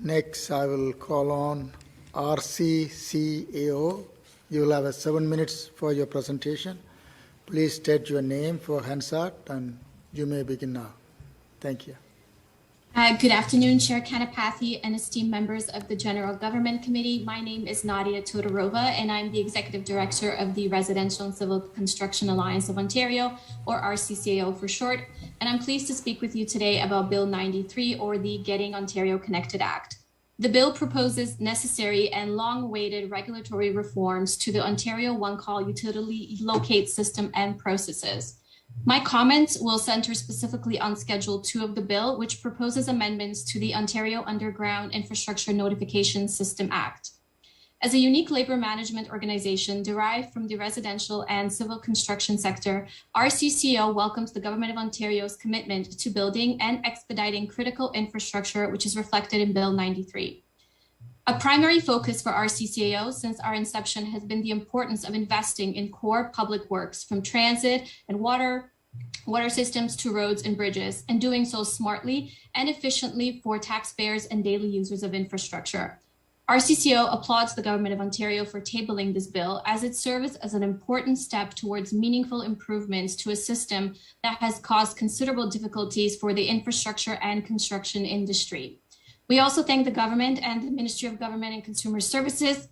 Next, I will call on RCCAO. You will have 7 minutes for your presentation. Please state your name for Hansard, and you may begin now. Thank you. Good afternoon, Chair Kanapathy and esteemed members of the General Government Committee. My name is Nadia Todorova, and I'm the Executive Director of the Residential and Civil Construction Alliance of Ontario, or RCCAO for short. And I'm pleased to speak with you today about Bill 93, or the Getting Ontario Connected Act. The bill proposes necessary and long-awaited regulatory reforms to the Ontario one-call utility locate system and processes. My comments will center specifically on Schedule 2 of the bill, which proposes amendments to the Ontario Underground Infrastructure Notification System Act. As a unique labor management organization derived from the residential and civil construction sector, RCCAO welcomes the Government of Ontario's commitment to building and expediting critical infrastructure, which is reflected in Bill 93. A primary focus for RCCAO since our inception has been the importance of investing in core public works, from transit and water systems to roads and bridges, and doing so smartly and efficiently for taxpayers and daily users of infrastructure. RCCAO applauds the Government of Ontario for tabling this bill, as it serves as an important step towards meaningful improvements to a system that has caused considerable difficulties for the infrastructure and construction industry. We also thank the government and the Ministry of Government and Consumer Services,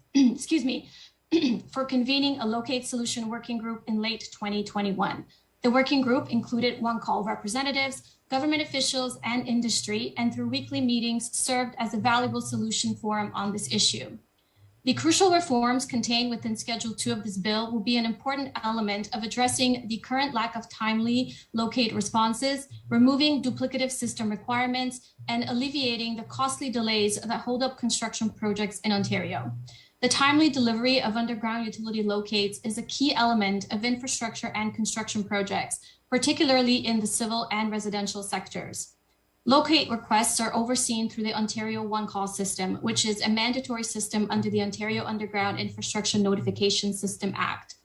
for convening a Locate Solution Working Group in late 2021. The working group included one-call representatives, government officials, and industry, and through weekly meetings served as a valuable solution forum on this issue. The crucial reforms contained within Schedule 2 of this bill will be an important element of addressing the current lack of timely locate responses, removing duplicative system requirements, and alleviating the costly delays that hold up construction projects in Ontario. The timely delivery of underground utility locates is a key element of infrastructure and construction projects, particularly in the civil and residential sectors. Locate requests are overseen through the Ontario one-call system, which is a mandatory system under the Ontario Underground Infrastructure Notification System Act.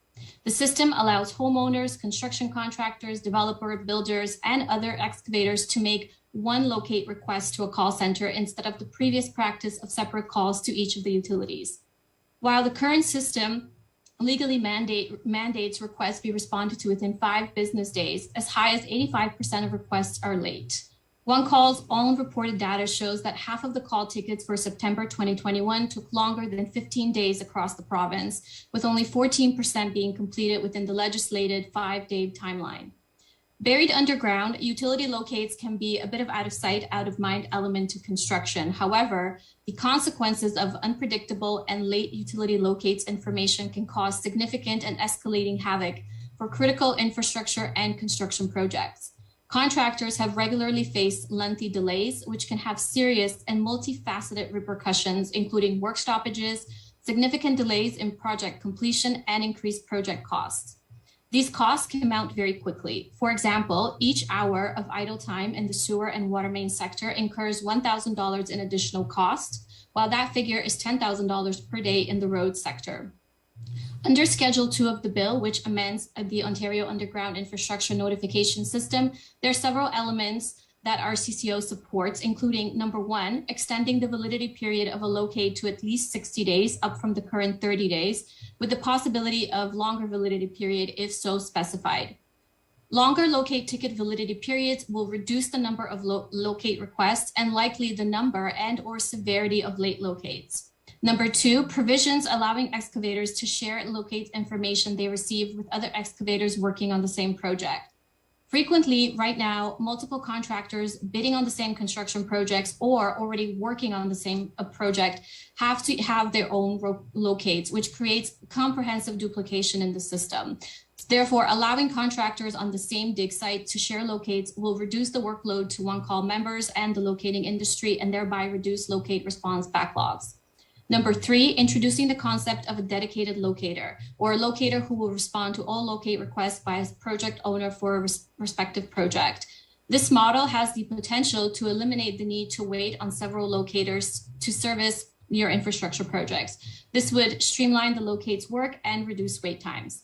The system allows homeowners, construction contractors, developer, builders, and other excavators to make one locate request to a call center instead of the previous practice of separate calls to each of the utilities. While the current system legally mandates requests be responded to within 5 business days, as high as 85% of requests are late. OneCall's own reported data shows that half of the call tickets for September 2021 took longer than 15 days across the province, with only 14% being completed within the legislated 5-day timeline. Buried underground, utility locates can be a bit of out of sight, out of mind element to construction. However, the consequences of unpredictable and late utility locates information can cause significant and escalating havoc for critical infrastructure and construction projects. Contractors have regularly faced lengthy delays, which can have serious and multifaceted repercussions, including work stoppages, significant delays in project completion, and increased project costs. These costs can mount very quickly. For example, each hour of idle time in the sewer and water main sector incurs $1,000 in additional cost, while that figure is $10,000 per day in the road sector. Under Schedule 2 of the bill, which amends the Ontario Underground Infrastructure Notification System, there are several elements that RCCAO supports, including number 1, extending the validity period of a locate to at least 60 days, up from the current 30 days, with the possibility of longer validity period if so specified. Longer locate ticket validity periods will reduce the number of locate requests and likely the number and or severity of late locates. Number 2, provisions allowing excavators to share locate information they receive with other excavators working on the same project. Frequently, right now, multiple contractors bidding on the same construction projects or already working on the same project have to have their own locates, which creates comprehensive duplication in the system. Therefore, allowing contractors on the same dig site to share locates will reduce the workload to one-call members and the locating industry, and thereby reduce locate response backlogs. Number 3, introducing the concept of a dedicated locator, or a locator who will respond to all locate requests by a project owner for a respective project. This model has the potential to eliminate the need to wait on several locators to service your infrastructure projects. This would streamline the locate's work and reduce wait times.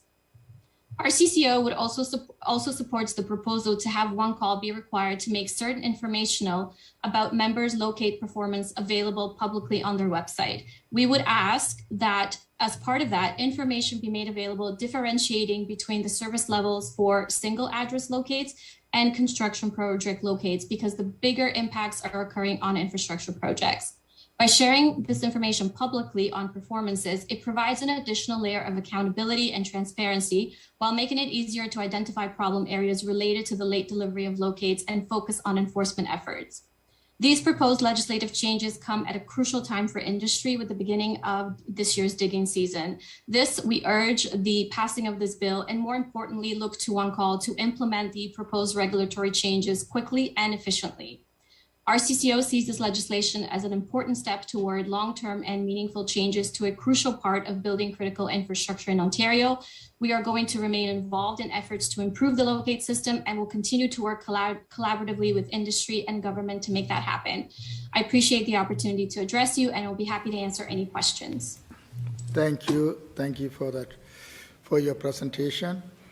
RCCAO would also supports the proposal to have one call be required to make certain informational about members' locate performance available publicly on their website. We would ask that as part of that, information be made available differentiating between the service levels for single address locates and construction project locates, because the bigger impacts are occurring on infrastructure projects. By sharing this information publicly on performances, it provides an additional layer of accountability and transparency while making it easier to identify problem areas related to the late delivery of locates and focus on enforcement efforts. These proposed legislative changes come at a crucial time for industry with the beginning of this year's digging season. We urge the passing of this bill, and more importantly, look to One Call to implement the proposed regulatory changes quickly and efficiently. RCCAO sees this legislation as an important step toward long-term and meaningful changes to a crucial part of building critical infrastructure in Ontario. We are going to remain involved in efforts to improve the locate system and will continue to work collaboratively with industry and government to make that happen. I appreciate the opportunity to address you, and I'll be happy to answer any questions. Thank you. Thank you for that, for your presentation.